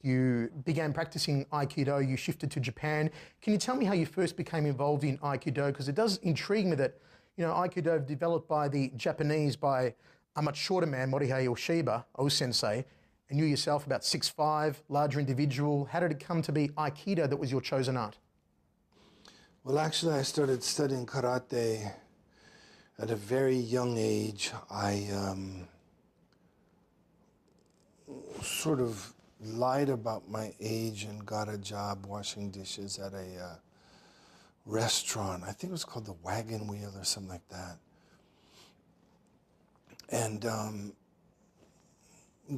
You began practicing Aikido, you shifted to Japan. Can you tell me how you first became involved in Aikido? Because it does intrigue me that, you know, Aikido developed by the Japanese by a much shorter man, Morihei Ueshiba, O-sensei, and you yourself about 6'5", larger individual. How did it come to be Aikido that was your chosen art? Well, actually, I started studying karate at a very young age. I sort of lied about my age and got a job washing dishes at a restaurant. I think it was called the Wagon Wheel or something like that. And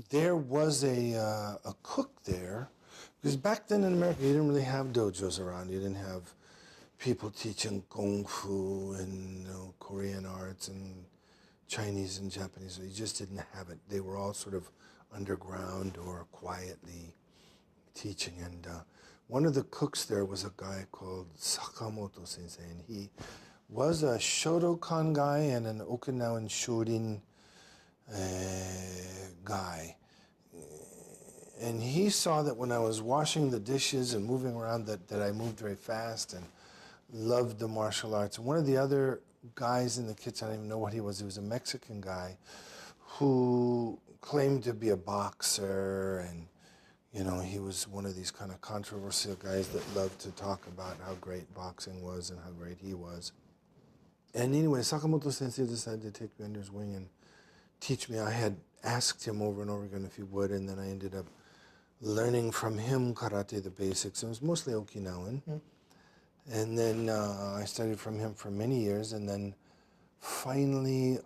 there was a cook there, because back then in America you didn't really have dojos around. You didn't have people teaching kung fu and, you know, Korean arts and Chinese and Japanese. You just didn't have it. They were all sort of underground or quietly teaching. And one of the cooks there was a guy called Sakamoto Sensei, and he was a Shotokan guy and an Okinawan Shorin guy. And he saw that when I was washing the dishes and moving around that I moved very fast and loved the martial arts. And one of the other guys in the kitchen, I don't even know what he was a Mexican guy who claimed to be a boxer, and, you know, he was one of these kind of controversial guys that loved to talk about how great boxing was and how great he was. And anyway, Sakamoto Sensei decided to take me under his wing and teach me. I had asked him over and over again if he would, and then I ended up learning from him karate, the basics. It was mostly Okinawan. Mm. And then I studied from him for many years, and then finally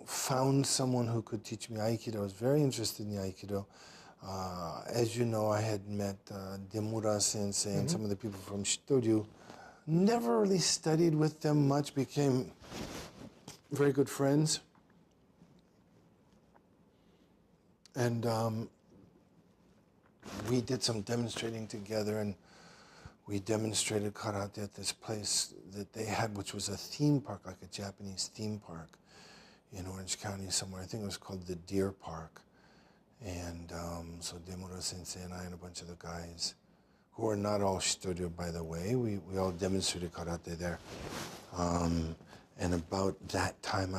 found someone who could teach me Aikido. I was very interested in the Aikido. As you know, I had met Demura Sensei and some of the people from Shitoryu. Never really studied with them much, became very good friends. And we did some demonstrating together, and we demonstrated karate at this place that they had, which was a theme park, like a Japanese theme park in Orange County somewhere. I think it was called the Deer Park. And so Demura Sensei and I and a bunch of the guys, who are not all Shitoryu, by the way, we all demonstrated karate there. And about that time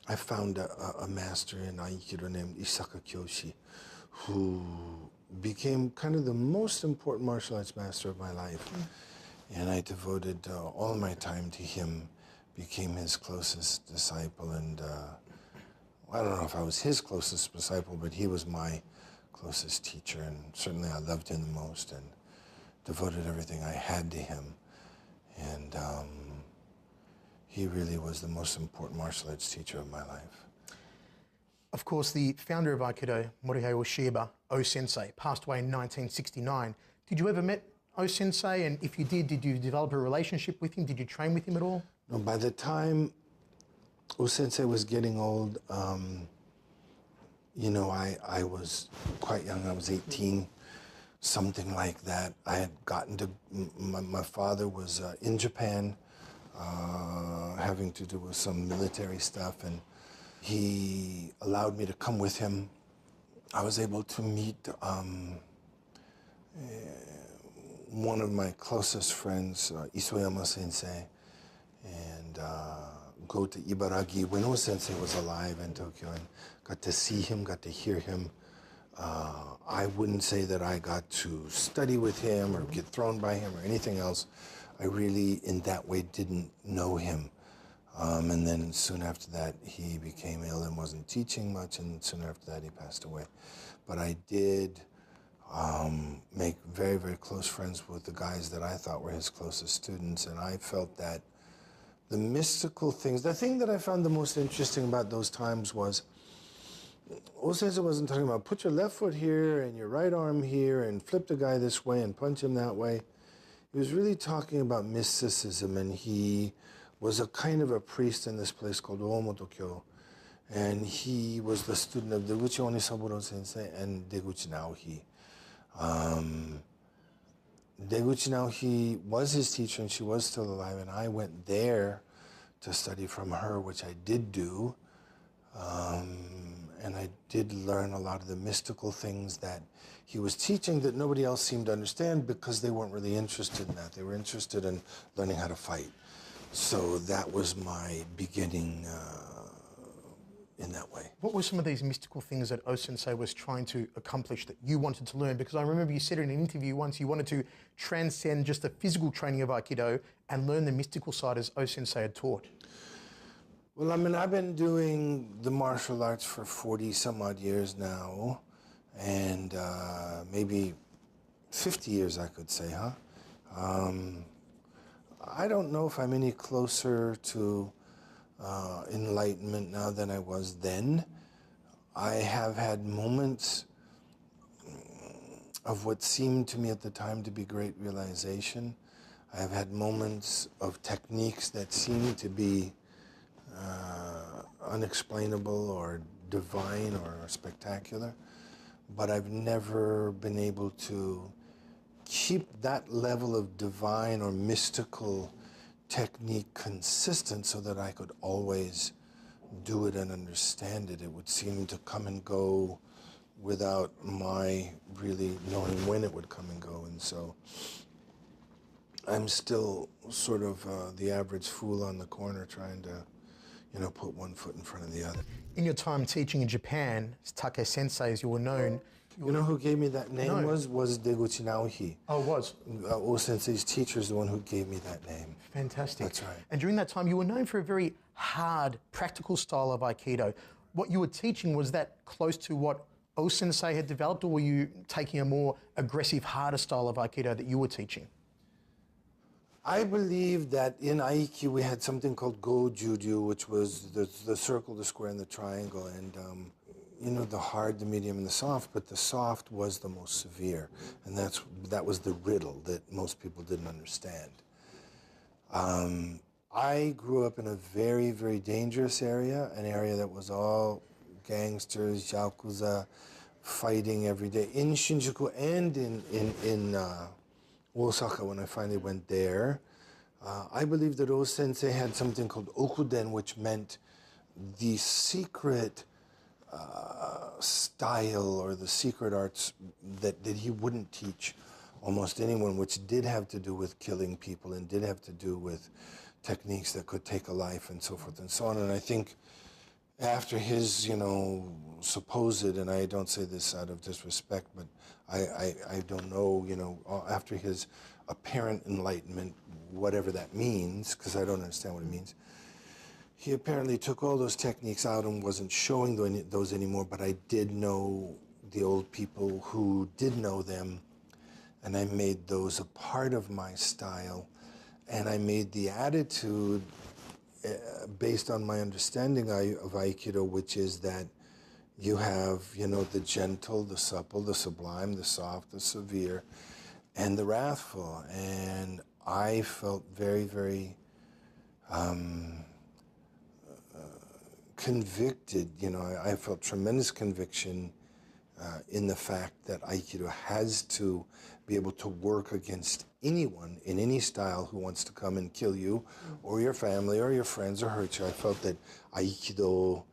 I found a master in Aikido named Isaka Kyoshi, who became kind of the most important martial arts master of my life. And I devoted all of my time to him, became his closest disciple, and I don't know if I was his closest disciple, but he was my closest teacher, and certainly I loved him the most and devoted everything I had to him. And he really was the most important martial arts teacher of my life. Of course, the founder of Aikido, Morihei Ueshiba, O-sensei, passed away in 1969. Did you ever meet O-sensei? And if you did you develop a relationship with him? Did you train with him at all? No, by the time O-sensei was getting old, you know, I was quite young. I was 18, something like that. I had gotten to, my father was in Japan, having to do with some military stuff, and he allowed me to come with him. I was able to meet one of my closest friends, Isoyama Sensei, and go to Ibaraki when O-sensei was alive in Tokyo, and got to see him, got to hear him. I wouldn't say that I got to study with him or get thrown by him or anything else. I really, in that way, didn't know him. And then soon after that, he became ill and wasn't teaching much, and soon after that, he passed away. But I did make very, very close friends with the guys that I thought were his closest students, and I felt that the mystical things, the thing that I found the most interesting about those times was, O-sensei wasn't talking about put your left foot here and your right arm here and flip the guy this way and punch him that way. He was really talking about mysticism, and he was a kind of a priest in this place called Omoto-kyo, and he was the student of Deguchi Onisaburo Sensei and Deguchi Naohi. Deguchi Naohi was his teacher, and she was still alive, and I went there to study from her, which I did do. and I did learn a lot of the mystical things that he was teaching that nobody else seemed to understand because they weren't really interested in that. They were interested in learning how to fight. So that was my beginning in that way. What were some of these mystical things that O-sensei was trying to accomplish that you wanted to learn? Because I remember you said in an interview once you wanted to transcend just the physical training of Aikido and learn the mystical side as O-sensei had taught. Well, I mean, I've been doing the martial arts for 40 some odd years now, and maybe 50 years, I could say, huh? I don't know if I'm any closer to enlightenment now than I was then. I have had moments of what seemed to me at the time to be great realization. I have had moments of techniques that seemed to be unexplainable or divine or spectacular, but I've never been able to keep that level of divine or mystical technique consistent so that I could always do it and understand it. It would seem to come and go without my really knowing when it would come and go, and so I'm still sort of the average fool on the corner trying to, you know, put one foot in front of the other. In your time teaching in Japan, Take Sensei, as you were known. You know who gave me that name? No. was Deguchi Naohi. Oh, it was? O-sensei's teacher is the one who gave me that name. Fantastic. That's right. And during that time, you were known for a very hard, practical style of Aikido. What you were teaching, was that close to what O-sensei had developed, or were you taking a more aggressive, harder style of Aikido that you were teaching? I believe that in Aiki we had something called Go-Juryu, which was the circle, the square, and the triangle, and you know, the hard, the medium, and the soft, but the soft was the most severe, and that was the riddle that most people didn't understand. I grew up in a very, very dangerous area, an area that was all gangsters, yakuza, fighting every day, in Shinjuku and in Osaka when I finally went there. I believe that O-sensei had something called Okuden, which meant the secret style or the secret arts that he wouldn't teach almost anyone, which did have to do with killing people and did have to do with techniques that could take a life and so forth and so on. And I think after his, you know, supposed, and I don't say this out of disrespect, but I don't know, you know, after his apparent enlightenment, whatever that means, because I don't understand what it means, he apparently took all those techniques out and wasn't showing those anymore, but I did know the old people who did know them, and I made those a part of my style, and I made the attitude based on my understanding of Aikido, which is that you have, you know, the gentle, the supple, the sublime, the soft, the severe, and the wrathful, and I felt very, very convicted, you know, I felt tremendous conviction in the fact that Aikido has to be able to work against anyone in any style who wants to come and kill you or your family or your friends or hurt you. I felt that Aikido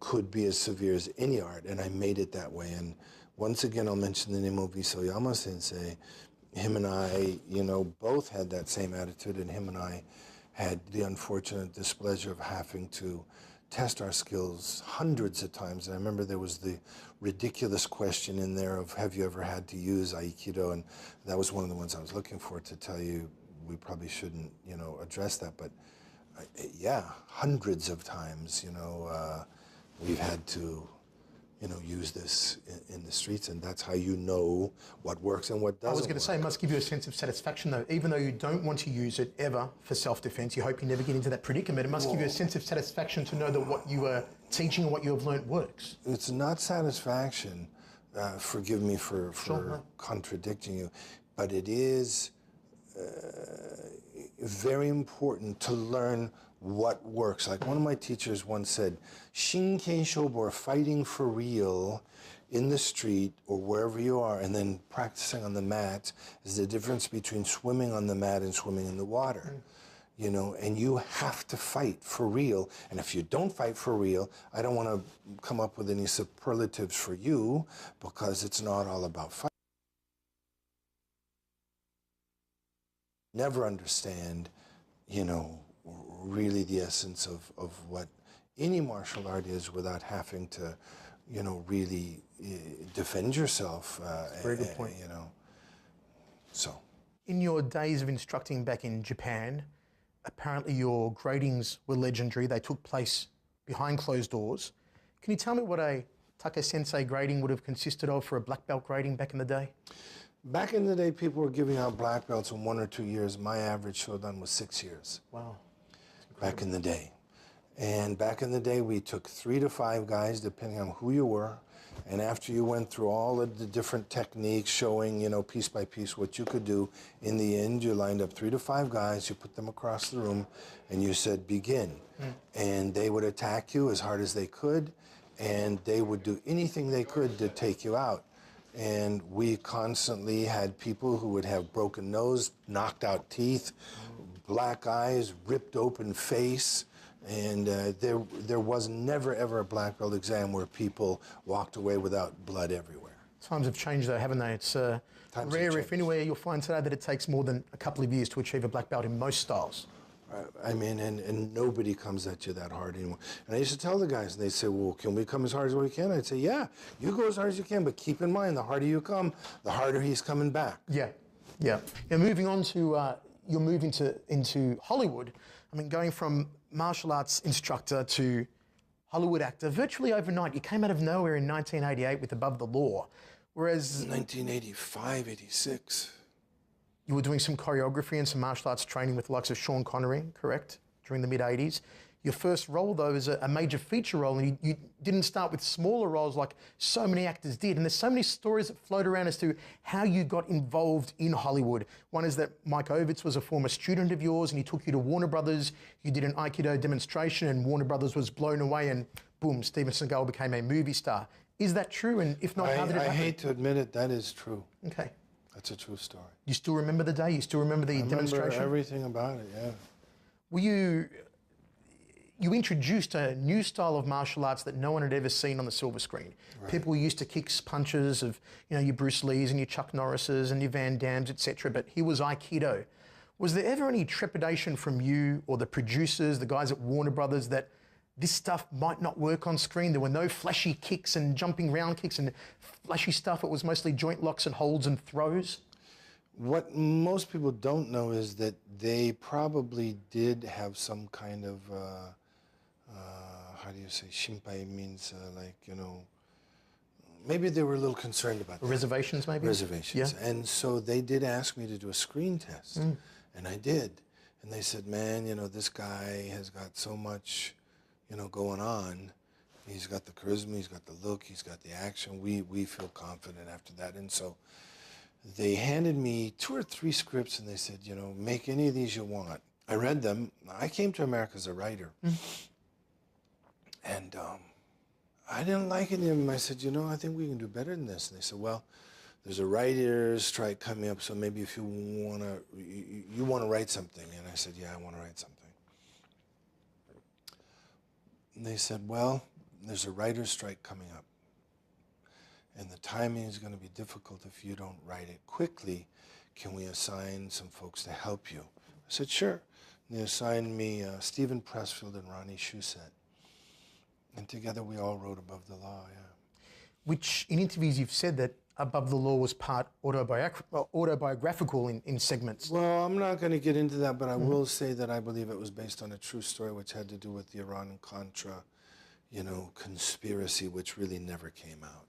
could be as severe as any art, and I made it that way. And once again, I'll mention the name of Isoyama Sensei. Him and I, you know, both had that same attitude, and him and I had the unfortunate displeasure of having to test our skills hundreds of times. And I remember there was the ridiculous question in there of, have you ever had to use Aikido? And that was one of the ones I was looking for, to tell you we probably shouldn't, you know, address that. But yeah, hundreds of times, you know, we've had to, you know, use this in the streets, and that's how you know what works and what doesn't. I was going to say, it must give you a sense of satisfaction, though. Even though you don't want to use it ever for self-defense, you hope you never get into that predicament. It must give you a sense of satisfaction to know that what you are teaching and what you have learned works. It's not satisfaction. Forgive me for contradicting you, but it is very important to learn what works. Like one of my teachers once said, Shinken Shobu, or fighting for real in the street or wherever you are, and then practicing on the mat, is the difference between swimming on the mat and swimming in the water. you know, and you have to fight for real. And if you don't fight for real, I don't want to come up with any superlatives for you, because it's not all about fight. Never understand, you know, really the essence of what any martial art is without having to, you know, really defend yourself. Very good point. You know, so. In your days of instructing back in Japan, apparently your gradings were legendary. They took place behind closed doors. Can you tell me what a Take Sensei grading would have consisted of for a black belt grading back in the day? Back in the day, people were giving out black belts in 1 or 2 years. My average shodan was 6 years. Wow. Back in the day. And back in the day, we took 3 to 5 guys, depending on who you were. And after you went through all of the different techniques, showing, you know, piece by piece what you could do, in the end, you lined up 3 to 5 guys, you put them across the room, and you said, begin. And they would attack you as hard as they could, and they would do anything they could to take you out. And we constantly had people who would have broken nose, knocked out teeth, black eyes, ripped open face. And there was never, ever a black belt exam where people walked away without blood everywhere. Times have changed though, haven't they? It's rare, if anywhere, you'll find today that it takes more than a couple of years to achieve a black belt in most styles. I mean, and nobody comes at you that hard anymore. And I used to tell the guys, and they'd say, well, can we come as hard as we can? I'd say, yeah, you go as hard as you can, but keep in mind, the harder you come, the harder he's coming back. Yeah, yeah. Now, moving on to your move into Hollywood, I mean, going from martial arts instructor to Hollywood actor, virtually overnight. You came out of nowhere in 1988 with Above the Law, whereas... 1985, 86. You were doing some choreography and some martial arts training with the likes of Sean Connery, correct, during the mid-80s. Your first role, though, is a major feature role, and you didn't start with smaller roles like so many actors did. And there's so many stories that float around as to how you got involved in Hollywood. One is that Mike Ovitz was a former student of yours, and he took you to Warner Brothers. You did an Aikido demonstration, and Warner Brothers was blown away, and boom, Steven Seagal became a movie star. Is that true? And if not, how did it happen? I hate to admit it, that is true. Okay. That's a true story. You still remember the day? You still remember the demonstration? I remember everything about it, yeah. Were you introduced a new style of martial arts that no one had ever seen on the silver screen. Right. People were used to kicks, punches of, you know, your Bruce Lees and your Chuck Norrises and your Van Dams, etc. But here was Aikido. Was there ever any trepidation from you or the producers, the guys at Warner Brothers, that this stuff might not work on screen? There were no flashy kicks and jumping round kicks and flashy stuff. It was mostly joint locks and holds and throws. What most people don't know is that they probably did have some kind of, how do you say, shinpai means like, you know, maybe they were a little concerned about that. Reservations, maybe? Reservations. Yeah. And so they did ask me to do a screen test, and I did. And they said, man, you know, this guy has got so much, you know, going on. He's got the charisma, he's got the look, he's got the action. We feel confident after that. And so they handed me 2 or 3 scripts, and they said, you know, make any of these you want. I read them. I came to America as a writer. And I didn't like any of them. I said, you know, I think we can do better than this. And they said, well, there's a writer's strike coming up, so maybe if you want to write something. And I said, yeah, I want to write something. And they said, well, there's a writer's strike coming up, and the timing is going to be difficult if you don't write it quickly. Can we assign some folks to help you? I said, sure. And they assigned me Stephen Pressfield and Ronnie Shusett. And together we all wrote Above the Law, yeah. Which, in interviews, you've said that Above the Law was part autobiographical in segments. Well, I'm not going to get into that, but I will say that I believe it was based on a true story which had to do with the Iran-Contra, you know, conspiracy, which really never came out.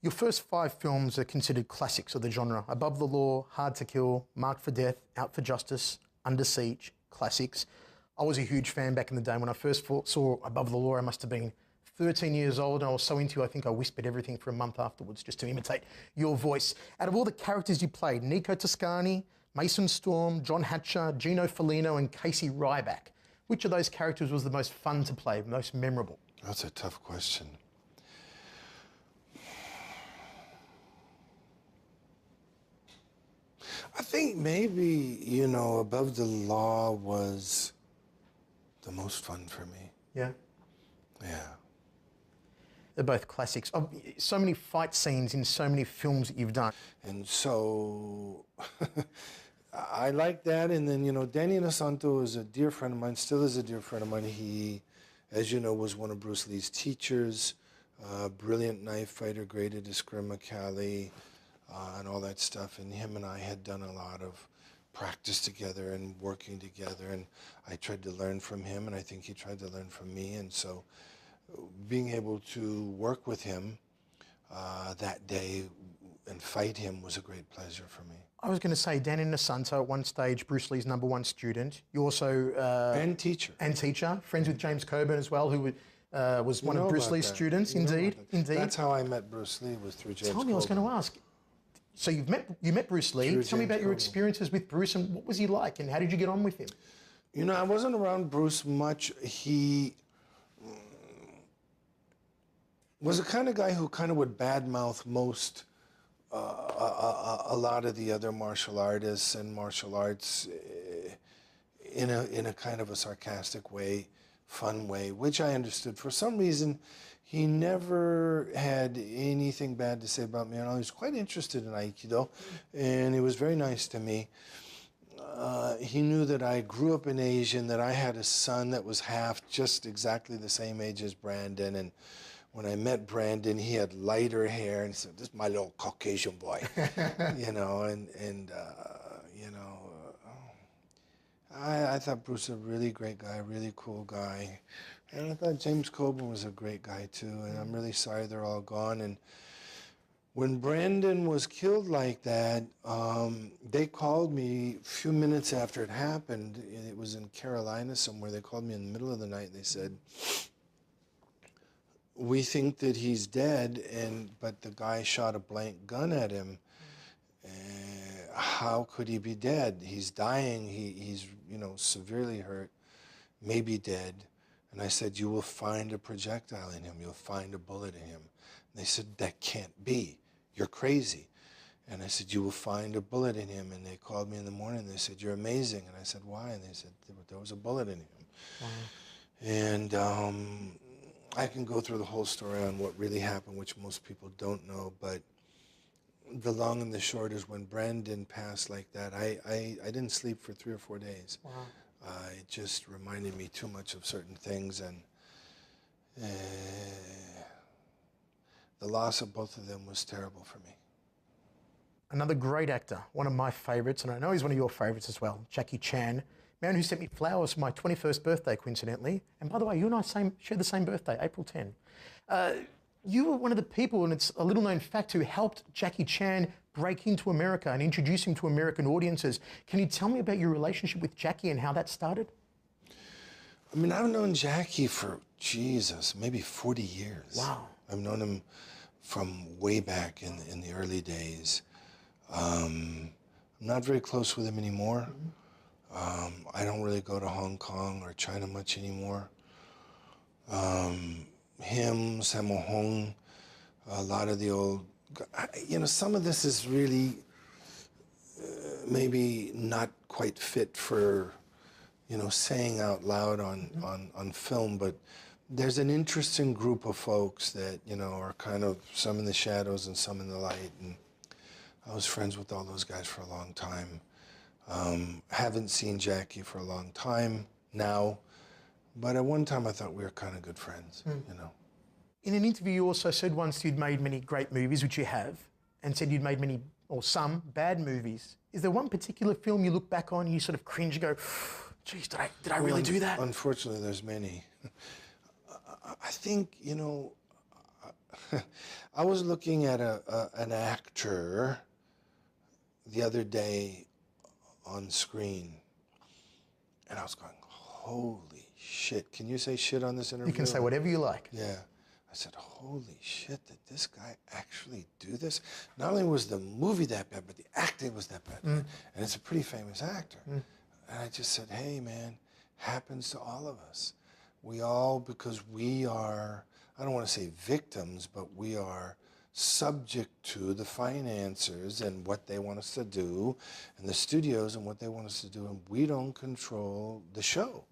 Your first 5 films are considered classics of the genre. Above the Law, Hard to Kill, Marked for Death, Out for Justice, Under Siege, classics. I was a huge fan back in the day. When I first saw Above the Law, I must have been 13 years old, and I was so into it, I think I whispered everything for a month afterwards just to imitate your voice. Out of all the characters you played, Nico Toscani, Mason Storm, John Hatcher, Gino Felino, and Casey Ryback, which of those characters was the most fun to play, most memorable? That's a tough question. think maybe, you know, Above the Law was the most fun for me. Yeah. Yeah. They're both classics. Oh, so many fight scenes in so many films that you've done. And so I like that. And then, you know, Danny Inosanto is a dear friend of mine, still is a dear friend of mine. He, as you know, was one of Bruce Lee's teachers, brilliant knife fighter, great at Eskrima Cali, and all that stuff. And him and I had done a lot of practice together and working together. And I tried to learn from him, and I think he tried to learn from me. And so being able to work with him that day and fight him was a great pleasure for me. I was going to say, Dan Inosanto, at one stage, Bruce Lee's #1 student. You also... and teacher. And teacher. Friends with James Coburn as well, who was one of Bruce Lee's students. You Indeed, indeed. That's how I met Bruce Lee, was through James Tell me, Coburn. I was going to ask. So you met Bruce Lee. Through Tell me James about your Coburn. experiences with Bruce and what was he like and how did you get on with him? You know, I wasn't around Bruce much. He was the kind of guy who kind of would badmouth most, a lot of the other martial artists and martial arts in a kind of a sarcastic way, fun way, which I understood. For some reason, he never had anything bad to say about me, and I was quite interested in Aikido, and he was very nice to me. He knew that I grew up in Asia and that I had a son that was just exactly the same age as Brandon. And when I met Brandon, he had lighter hair and he said, "This is my little Caucasian boy," you know. You know, I thought Bruce was a really great guy, a really cool guy, and I thought James Coburn was a great guy too. And I'm really sorry they're all gone. And when Brandon was killed like that, they called me a few minutes after it happened. It was in Carolina somewhere. They called me in the middle of the night. They said, "We think that he's dead, but the guy shot a blank gun at him. How could he be dead? He's dying. He's you know, severely hurt, maybe dead." And I said, "You will find a projectile in him. You'll find a bullet in him." And they said, "That can't be. You're crazy." And I said, "You will find a bullet in him." And they called me in the morning. They said, "You're amazing." And I said, "Why?" And they said, "There was a bullet in him." Wow. And I can go through the whole story on what really happened, which most people don't know. But the long and the short is, when Brandon passed like that, I didn't sleep for 3 or 4 days. Wow. It just reminded me too much of certain things. And the loss of both of them was terrible for me. Another great actor, one of my favourites, and I know he's one of your favourites as well, Jackie Chan, man who sent me flowers for my 21st birthday, coincidentally. And by the way, you and I share the same birthday, April 10. You were one of the people, and it's a little known fact, who helped Jackie Chan break into America and introduce him to American audiences. Can you tell me about your relationship with Jackie and how that started? I mean, I've known Jackie for, Jesus, maybe 40 years. Wow. I've known him from way back in the early days. I'm not very close with him anymore. Mm-hmm. I don't really go to Hong Kong or China much anymore. Him, Sammo Hung, a lot of the old, you know, some of this is really maybe not quite fit for, you know, saying out loud on film, but there's an interesting group of folks that, you know, are kind of some in the shadows and some in the light. And I was friends with all those guys for a long time. Haven't seen Jackie for a long time now, but at one time I thought we were kind of good friends, you know. In an interview, you also said once you'd made many great movies, which you have, and said you'd made many, or some, bad movies. Is there one particular film you look back on and you sort of cringe and go, geez, did I really do that? Unfortunately, there's many. I think, you know, I was looking at an actor the other day on screen, and I was going, holy shit. Can you say shit on this interview? You can say whatever you like. Yeah. I said, holy shit, did this guy actually do this? Not only was the movie that bad, but the acting was that bad. And it's a pretty famous actor. And I just said, hey, man, happens to all of us. We all, because we are, I don't want to say victims, but we are subject to the financiers and what they want us to do, and the studios and what they want us to do, and we don't control the show.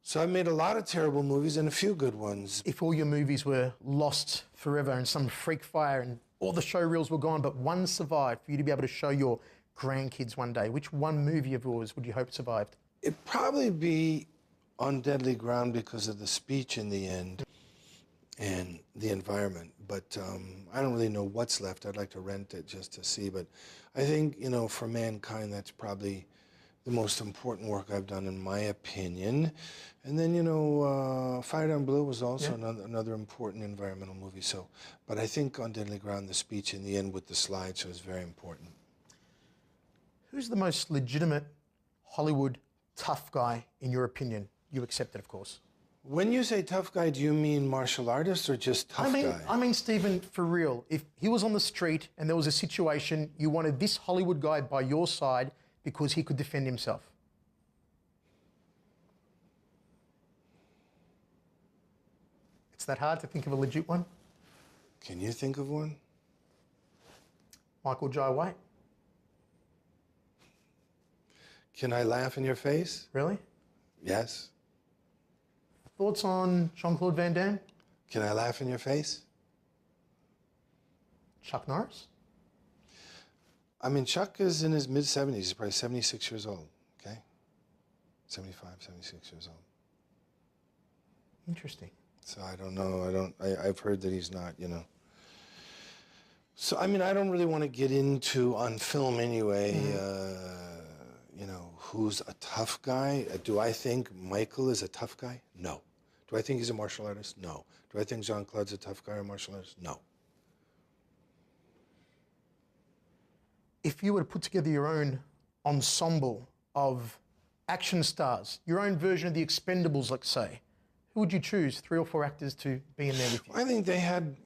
So I made a lot of terrible movies and a few good ones. If all your movies were lost forever in some freak fire and all the show reels were gone, but one survived for you to be able to show your grandkids one day, which one movie of yours would you hope survived? It'd probably be On Deadly Ground because of the speech in the end and the environment. But I don't really know what's left. I'd like to rent it just to see. But I think, you know, for mankind, that's probably the most important work I've done, in my opinion. And then, you know, Fire Down Blue was also another important environmental movie. So, but I think On Deadly Ground, the speech in the end with the slideshow is very important. Who's the most legitimate Hollywood tough guy, in your opinion? You accept it, of course. When you say tough guy, do you mean martial artist or just tough guy? I mean, Stephen, for real. If he was on the street and there was a situation, you wanted this Hollywood guy by your side because he could defend himself. It's that hard to think of a legit one? Can you think of one? Michael Jai White. Can I laugh in your face? Really? Yes. Thoughts on Jean-Claude Van Damme? Can I laugh in your face? Chuck Norris? I mean, Chuck is in his mid-70s. He's probably 76 years old, okay? 75, 76 years old. Interesting. So I don't know. I've heard that he's not, you know. So, I mean, I don't really want to get into, on film anyway, you know, who's a tough guy. Do I think Michael is a tough guy? No. Do I think he's a martial artist? No. Do I think Jean-Claude's a tough guy or a martial artist? No. If you were to put together your own ensemble of action stars, your own version of the Expendables, let's say, who would you choose, 3 or 4 actors to be in there with you? I think they had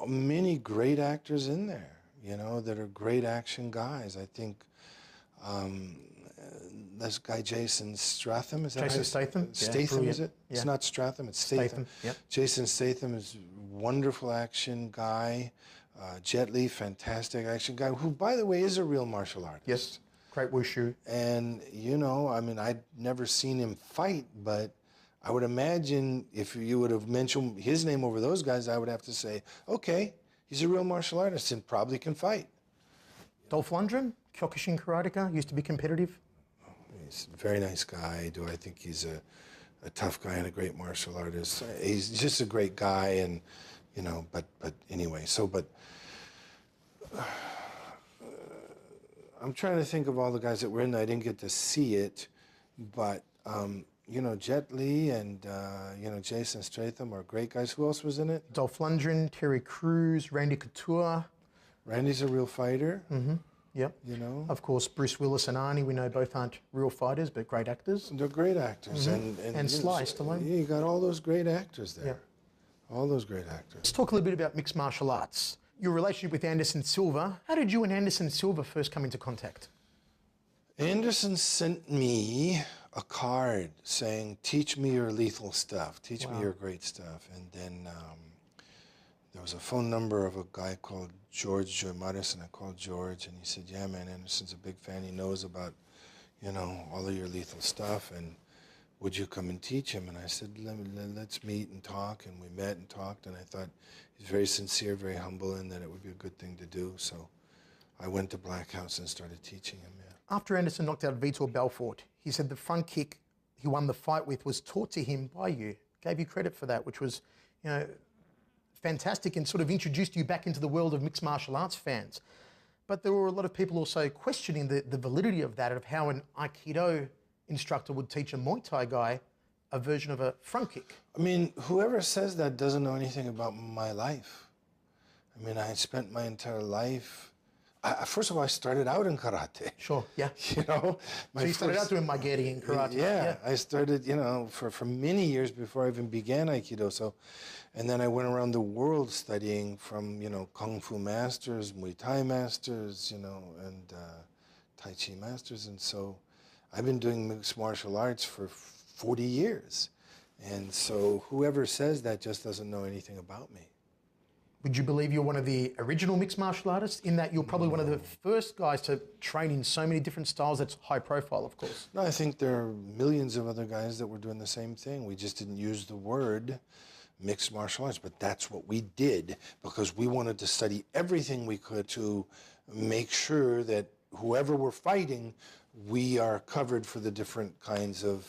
many great actors in there, you know, that are great action guys. I think this guy Jason Statham, is that Jason Statham? Statham, yeah, is it? Yeah. It's not Stratham, it's Statham. Statham, yep. Jason Statham is a wonderful action guy. Jet Li, fantastic action guy, who, by the way, is a real martial artist. Yes, great wushu. And, you know, I mean, I'd never seen him fight, but I would imagine if you would have mentioned his name over those guys, I would have to say, okay, he's a real martial artist and probably can fight. Dolph Lundgren, Kyokushin karateka, used to be competitive. He's a very nice guy. Do I think he's a tough guy and a great martial artist? He's just a great guy, and, you know, but anyway, so, but I'm trying to think of all the guys that were in there. I didn't get to see it, but, you know, Jet Li and, you know, Jason Statham are great guys. Who else was in it? Dolph Lundgren, Terry Crews, Randy Couture. Randy's a real fighter. Yep. You know? Of course, Bruce Willis and Arnie, we know both aren't real fighters, but great actors. They're great actors. And Sly Stallone. Yeah, you got all those great actors there. Yep. All those great actors. Let's talk a little bit about mixed martial arts. Your relationship with Anderson Silva. How did you and Anderson Silva first come into contact? Anderson sent me a card saying, teach me your lethal stuff, teach me your great stuff. And then there was a phone number of a guy called George Joymaris, and I called George, and he said, yeah, man, Anderson's a big fan. He knows about, you know, all of your lethal stuff, and would you come and teach him? And I said, let's meet and talk, and we met and talked, and I thought he's very sincere, very humble, and that it would be a good thing to do. So I went to Black House and started teaching him, yeah. After Anderson knocked out Vitor Belfort, he said the front kick he won the fight with was taught to him by you. Gave you credit for that, which was, you know, fantastic, and sort of introduced you back into the world of mixed martial arts fans. But there were a lot of people also questioning the validity of that, of how an Aikido instructor would teach a Muay Thai guy a version of a front kick. I mean, whoever says that doesn't know anything about my life. I mean, I spent my entire life, first of all, I started out in karate. Sure, yeah. You know? So you started out doing Maigeri in karate. Yeah, I started, you know, for many years before I even began Aikido. So, and then I went around the world studying from, you know, Kung Fu masters, Muay Thai masters, you know, and Tai Chi masters. And so I've been doing mixed martial arts for 40 years. And so whoever says that just doesn't know anything about me. Would you believe you're one of the original mixed martial artists in that you're probably one of the first guys to train in so many different styles that's high profile, of course? No, I think there are millions of other guys that were doing the same thing. We just didn't use the word mixed martial arts, but that's what we did because we wanted to study everything we could to make sure that whoever we're fighting, we are covered for the different kinds of,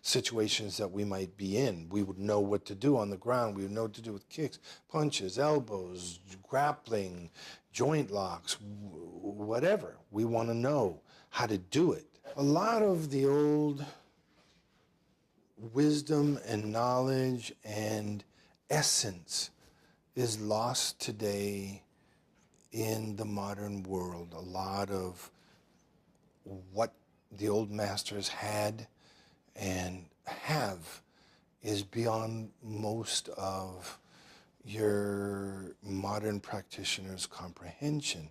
situations that we might be in. We would know what to do on the ground. We would know what to do with kicks, punches, elbows, grappling, joint locks, whatever. We want to know how to do it. A lot of the old wisdom and knowledge and essence is lost today in the modern world. A lot of what the old masters had and have is beyond most of your modern practitioner's comprehension,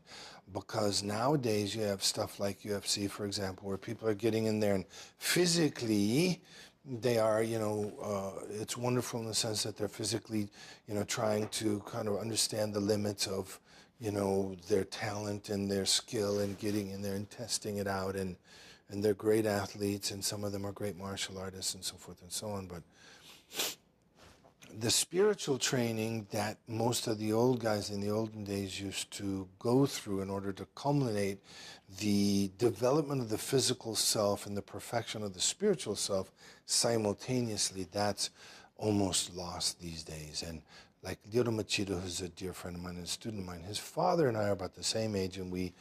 because nowadays you have stuff like UFC, for example, where people are getting in there and physically they are, it's wonderful in the sense that they're physically, trying to kind of understand the limits of their talent and their skill and getting in there and testing it out, and they're great athletes, and some of them are great martial artists and so forth and so on. But the spiritual training that most of the old guys in the olden days used to go through in order to culminate the development of the physical self and the perfection of the spiritual self simultaneously, that's almost lost these days. And like Lyoto Machida, who's a dear friend of mine and a student of mine, his father and I are about the same age, and we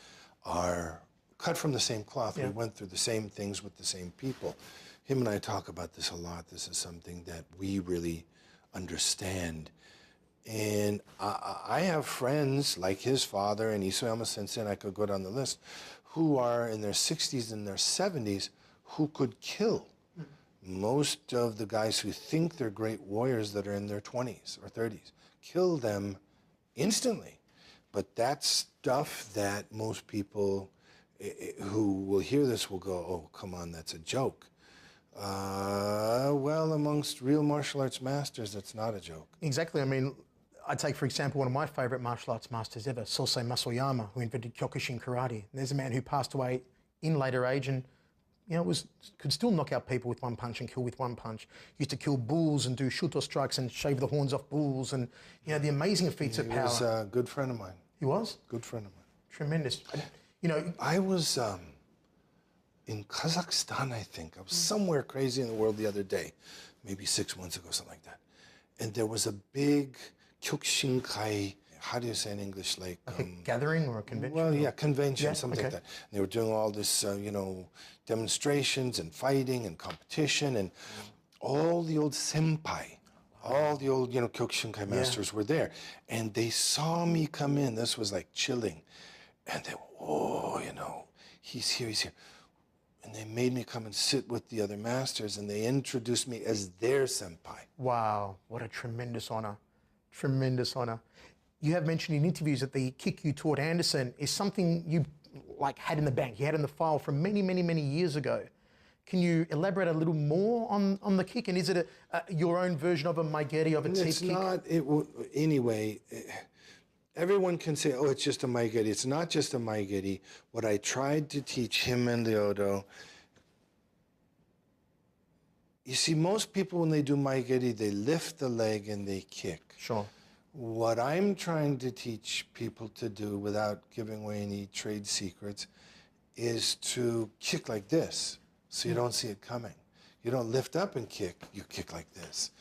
are cut from the same cloth. Yeah. We went through the same things with the same people. Him and I talk about this a lot. This is something that we really understand. And I have friends like his father and Isayama Sensei, and I could go down the list, who are in their 60s and their 70s who could kill most of the guys who think they're great warriors that are in their 20s or 30s. Kill them instantly. But that's stuff that most people who will hear this will go, oh, come on, that's a joke. Well, amongst real martial arts masters, it's not a joke. Exactly. I mean, I take, for example, one of my favorite martial arts masters ever, Sosei Masoyama, who invented Kyokushin karate. There's a man who passed away in later age and could still knock out people with one punch and kill with one punch. Used to kill bulls and do shuto strikes and shave the horns off bulls, and the amazing feats of power. He was a good friend of mine. He was? Good friend of mine. Tremendous. I was in Kazakhstan, I think. I was somewhere crazy in the world the other day, maybe 6 months ago, something like that. And there was a big Kyokushinkai, how do you say in English, like a gathering or a convention? Well, yeah, convention, something like that. And they were doing all this, demonstrations and fighting and competition, and all the old senpai, all the old, Kyokushinkai masters were there. And they saw me come in. This was like chilling. And they, he's here, he's here. And they made me come and sit with the other masters, and they introduced me as their senpai. Wow, what a tremendous honor. Tremendous honor. You have mentioned in interviews that the kick you taught Anderson is something you had in the bank, you had in the file from many, many, many years ago. Can you elaborate a little more on the kick? And is it your own version of a maigeri, of a teep kick? It's not. Anyway, everyone can say, oh, it's just a maigeri. It's not just a maigeri. What I tried to teach him and Lyoto, you see, most people when they do maigeri, they lift the leg and they kick. Sure. What I'm trying to teach people to do, without giving away any trade secrets, is to kick like this, so you don't see it coming. You don't lift up and kick, you kick like this.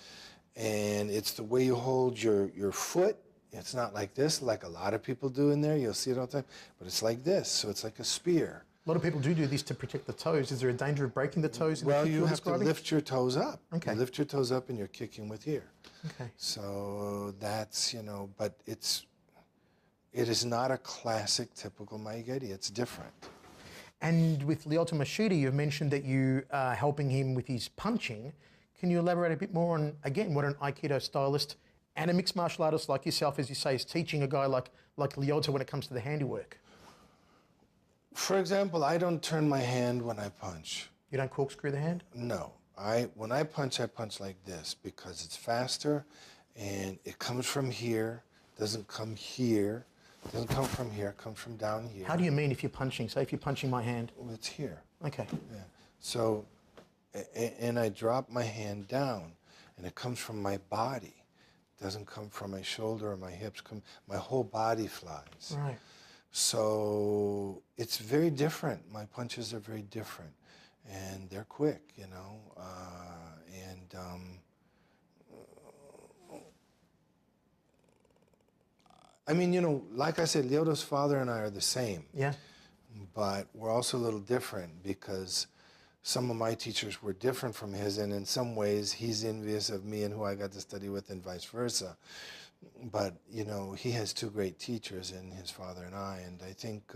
And it's the way you hold your foot. It's not like this, like a lot of people do in there. You'll see it all the time. But it's like this, so it's like a spear. A lot of people do this to protect the toes. Is there a danger of breaking the toes? Well, you have to lift your toes up. Okay. You lift your toes up and you're kicking with here. Okay. So that's, but it is not a classic, typical maigeri. It's different. And with Lyoto Machida, you've mentioned that you are helping him with his punching. Can you elaborate a bit more on, again, what an Aikido stylist and a mixed martial artist like yourself, as you say, is teaching a guy like Lyoto when it comes to the handiwork? For example, I don't turn my hand when I punch. You don't corkscrew the hand? No. When I punch like this because it's faster and it comes from here. Doesn't come here. Doesn't come from here. It comes from down here. How do you mean if you're punching? Say if you're punching my hand. Well, it's here. Okay. Yeah. So, and I drop my hand down, and it comes from my body. It doesn't come from my shoulder or my hips. My whole body flies. Right. So it's very different. My punches are very different, and they're quick, you know. I mean, you know, like I said, Lyoto's father and I are the same. Yeah. But we're also a little different because some of my teachers were different from his, and in some ways he's envious of me and who I got to study with and vice versa. But, you know, he has two great teachers in his father and I, and I think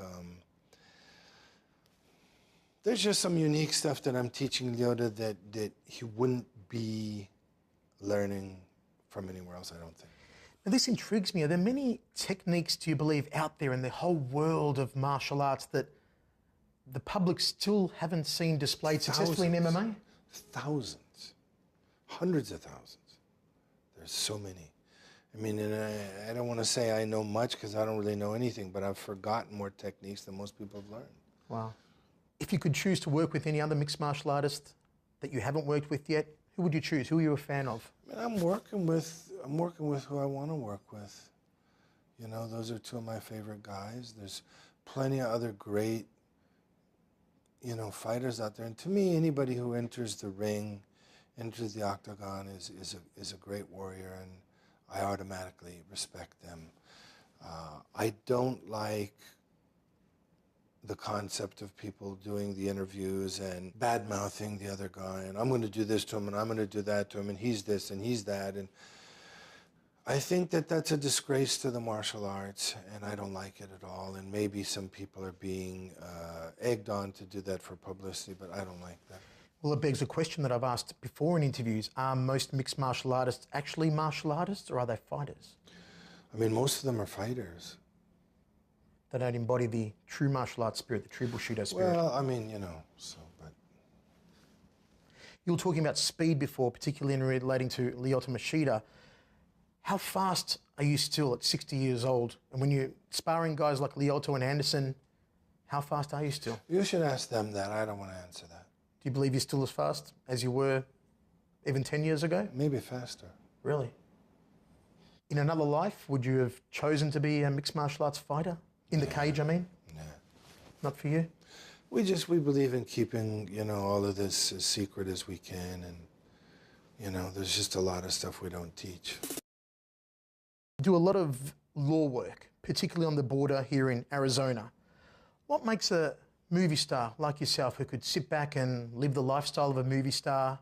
there's just some unique stuff that I'm teaching Lyoto that he wouldn't be learning from anywhere else, I don't think. Now, this intrigues me. Are there many techniques, do you believe, out there in the whole world of martial arts that the public still haven't seen displayed successfully in MMA? Thousands. Hundreds of thousands. There's so many. I mean, and I don't want to say I know much because I don't really know anything, but I've forgotten more techniques than most people have learned. Wow. If you could choose to work with any other mixed martial artist that you haven't worked with yet, who would you choose? Who are you a fan of? I mean, I'm working with who I want to work with. You know, those are two of my favorite guys. There's plenty of other great, you know, fighters out there. And to me, anybody who enters the ring, enters the octagon is a great warrior, and I automatically respect them. I don't like the concept of people doing the interviews and bad-mouthing the other guy, and I'm going to do this to him, and I'm going to do that to him, and he's this, and he's that. And I think that that's a disgrace to the martial arts, and I don't like it at all. And maybe some people are being egged on to do that for publicity, but I don't like that. Well, it begs a question that I've asked before in interviews. Are most mixed martial artists actually martial artists, or are they fighters? I mean, most of them are fighters. They don't embody the true martial arts spirit, the true Bushido spirit. Well, I mean, you know, so, but... You were talking about speed before, particularly in relating to Lyoto Machida. How fast are you still at 60 years old? And when you're sparring guys like Lyoto and Anderson, how fast are you still? You should ask them that. I don't want to answer that. Do you believe you're still as fast as you were even 10 years ago? Maybe faster. Really? In another life, would you have chosen to be a mixed martial arts fighter? In the cage, I mean? Nah. Not for you? We believe in keeping, you know, all of this as secret as we can, and, you know, there's just a lot of stuff we don't teach. You do a lot of law work, particularly on the border here in Arizona. What makes a movie star like yourself who could sit back and live the lifestyle of a movie star,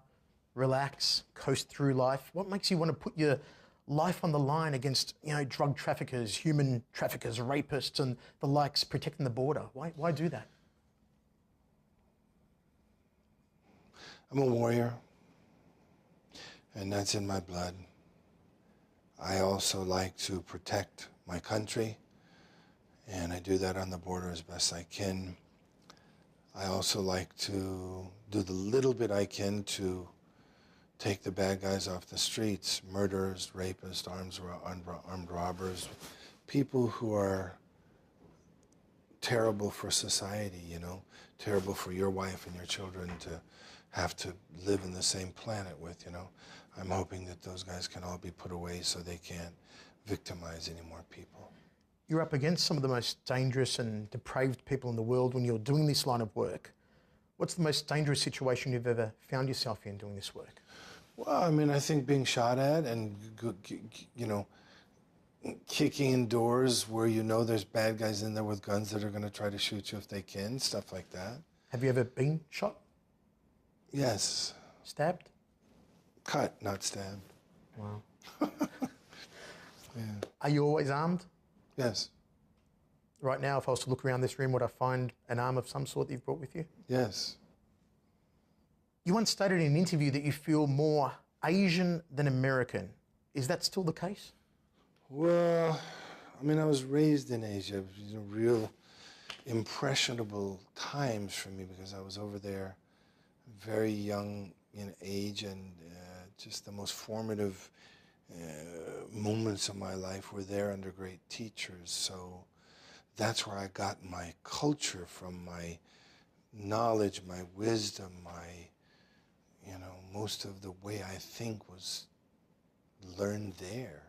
relax, coast through life? What makes you want to put your life on the line against, you know, drug traffickers, human traffickers, rapists and the likes, protecting the border? Why do that? I'm a warrior, and that's in my blood. I also like to protect my country, and I do that on the border as best I can. I also like to do the little bit I can to take the bad guys off the streets, murderers, rapists, armed robbers, people who are terrible for society, you know, terrible for your wife and your children to have to live in the same planet with, you know. I'm hoping that those guys can all be put away so they can't victimize any more people. You're up against some of the most dangerous and depraved people in the world when you're doing this line of work. What's the most dangerous situation you've ever found yourself in doing this work? Well, I mean, I think being shot at and, you know, kicking in doors where you know there's bad guys in there with guns that are going to try to shoot you if they can, stuff like that. Have you ever been shot? Yes. Stabbed? Cut, not stabbed. Wow. Yeah. Are you always armed? Yes. Right now, if I was to look around this room, would I find an arm of some sort that you've brought with you? Yes. You once stated in an interview that you feel more Asian than American. Is that still the case? Well, I mean, I was raised in Asia. It was real impressionable times for me because I was over there very young in age, and just the most formative moments of my life were there under great teachers. So that's where I got my culture from, my knowledge, my wisdom, most of the way I think was learned there.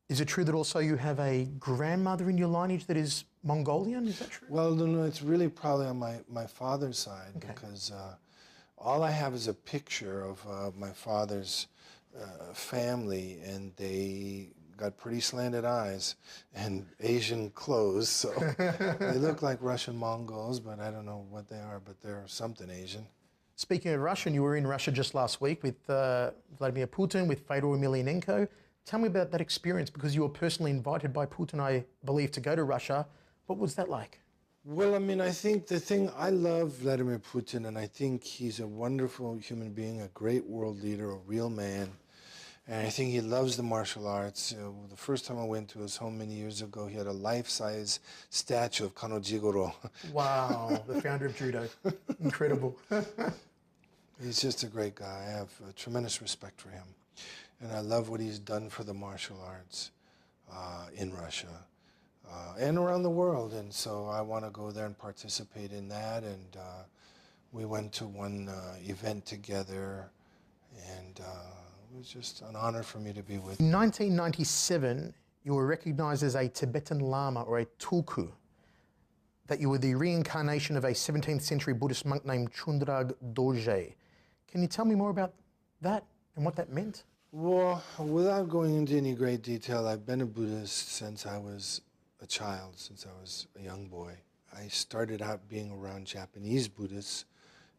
Is it true that also you have a grandmother in your lineage that is Mongolian? Is that true? Well, no, it's really probably on my father's side, Okay. because all I have is a picture of my father's family, and they got pretty slanted eyes and Asian clothes, so they look like Russian Mongols, but I don't know what they are, but they're something Asian. Speaking of Russian, you were in Russia just last week with Vladimir Putin, with Fyodor Emelianenko. Tell me about that experience, because you were personally invited by Putin, I believe, to go to Russia. What was that like? Well, I mean, I think I love Vladimir Putin, and I think he's a wonderful human being, a great world leader, a real man. And I think he loves the martial arts. The first time I went to his home many years ago, he had a life-size statue of Kano Jigoro. Wow, the founder of judo. Incredible. He's just a great guy. I have tremendous respect for him. And I love what he's done for the martial arts in Russia and around the world. And so I want to go there and participate in that. And we went to one event together, and it was just an honor for me to be with him. In 1997, you were recognized as a Tibetan Lama, or a tulku, that you were the reincarnation of a 17th century Buddhist monk named Chundrag Dorje. Can you tell me more about that and what that meant? Well, without going into any great detail, I've been a Buddhist since I was a child, since I was a young boy. I started out being around Japanese Buddhists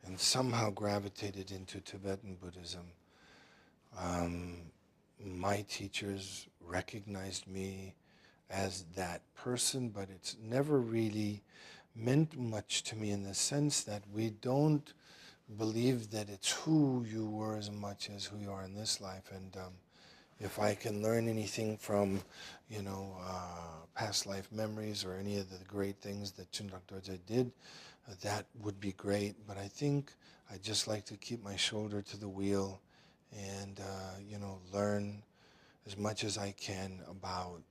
and somehow gravitated into Tibetan Buddhism. My teachers recognized me as that person, but it's never really meant much to me in the sense that we don't believe that it's who you were as much as who you are in this life. And if I can learn anything from, past life memories or any of the great things that Chundrag Dorje did, that would be great. But I think I'd just like to keep my shoulder to the wheel and, learn as much as I can about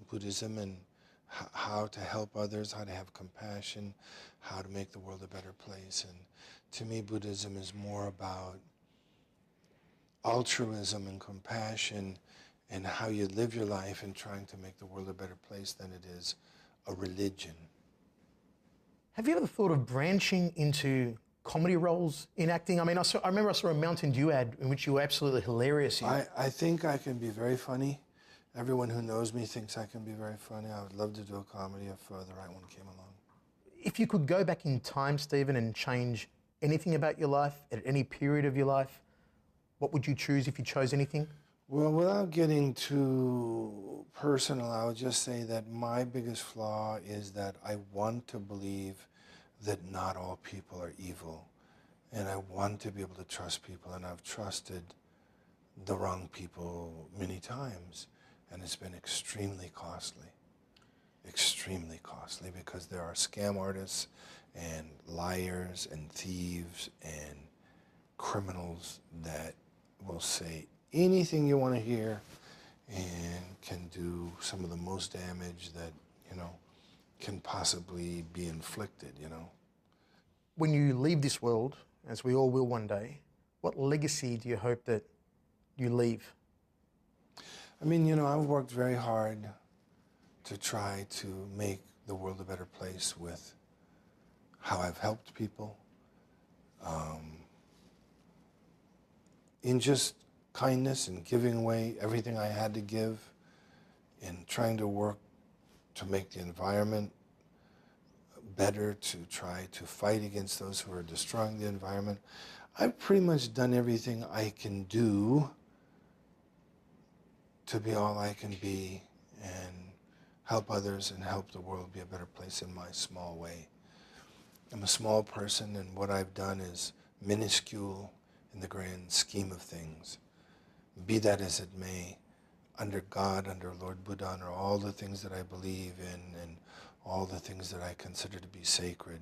Buddhism and how to help others, how to have compassion, how to make the world a better place. And to me, Buddhism is more about altruism and compassion and how you live your life and trying to make the world a better place than it is a religion. Have you ever thought of branching into comedy roles in acting? I mean, I remember I saw a Mountain Dew ad in which you were absolutely hilarious. I think I can be very funny. Everyone who knows me thinks I can be very funny. I would love to do a comedy if the right one came along. If you could go back in time, Stephen, and change anything about your life at any period of your life, what would you choose if you chose anything? Well, without getting too personal, I would just say that my biggest flaw is that I want to believe that not all people are evil. And I want to be able to trust people, and I've trusted the wrong people many times. And it's been extremely costly, because there are scam artists and liars and thieves and criminals that will say anything you want to hear and can do some of the most damage that, can possibly be inflicted, When you leave this world, as we all will one day, what legacy do you hope that you leave? I mean, I've worked very hard to try to make the world a better place with how I've helped people, in just kindness and giving away everything I had to give, and trying to work to make the environment better, to try to fight against those who are destroying the environment. I've pretty much done everything I can do to be all I can be and help others and help the world be a better place in my small way. I'm a small person, and what I've done is minuscule in the grand scheme of things. Be that as it may, under God, under Lord Buddha, under all the things that I believe in and all the things that I consider to be sacred,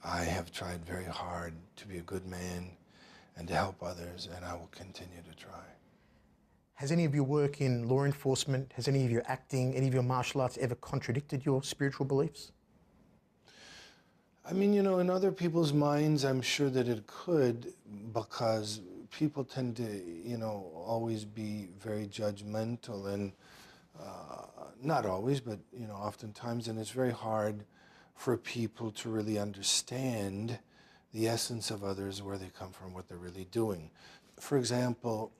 I have tried very hard to be a good man and to help others, and I will continue to try. Has any of your work in law enforcement, has any of your acting, any of your martial arts ever contradicted your spiritual beliefs? I mean, in other people's minds, I'm sure that it could, because people tend to, always be very judgmental, and not always, but, oftentimes, and it's very hard for people to really understand the essence of others, where they come from, what they're really doing. For example,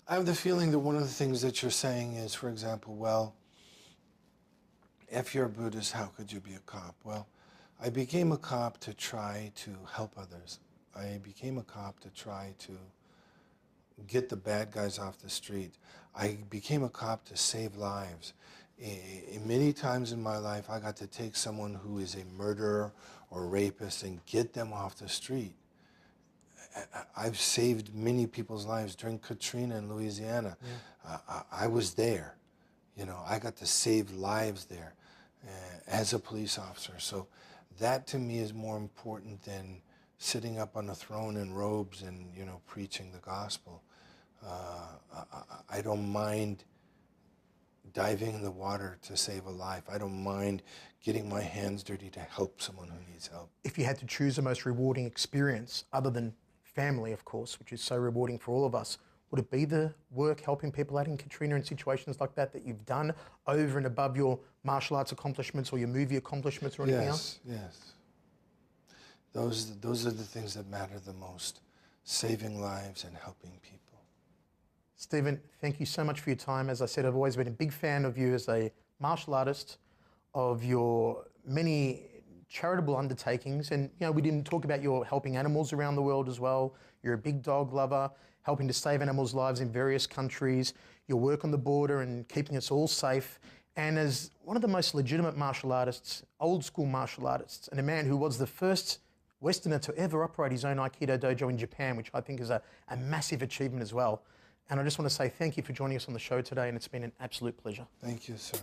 I have the feeling that one of the things that you're saying is, for example, well, if you're a Buddhist, how could you be a cop? Well, I became a cop to try to help others. I became a cop to try to get the bad guys off the street. I became a cop to save lives. Many times in my life, I got to take someone who is a murderer or rapist and get them off the street. I've saved many people's lives during Katrina in Louisiana. Yeah. I was there. I got to save lives there as a police officer. So that to me is more important than sitting up on a throne in robes and, preaching the gospel. I don't mind diving in the water to save a life. I don't mind getting my hands dirty to help someone who needs help. If you had to choose the most rewarding experience, other than family, of course, which is so rewarding for all of us, would it be the work helping people out in Katrina in situations like that you've done over and above your martial arts accomplishments or your movie accomplishments or anything else? Yes. Those are the things that matter the most, saving lives and helping people. Stephen, thank you so much for your time. As I said, I've always been a big fan of you as a martial artist, of your many charitable undertakings. And, we didn't talk about your helping animals around the world as well. You're a big dog lover, helping to save animals' lives in various countries, your work on the border and keeping us all safe. And as one of the most legitimate martial artists, old school martial artists, and a man who was the first Westerner to ever operate his own Aikido dojo in Japan, which I think is a massive achievement as well. And I just want to say thank you for joining us on the show today, and it's been an absolute pleasure. Thank you, sir.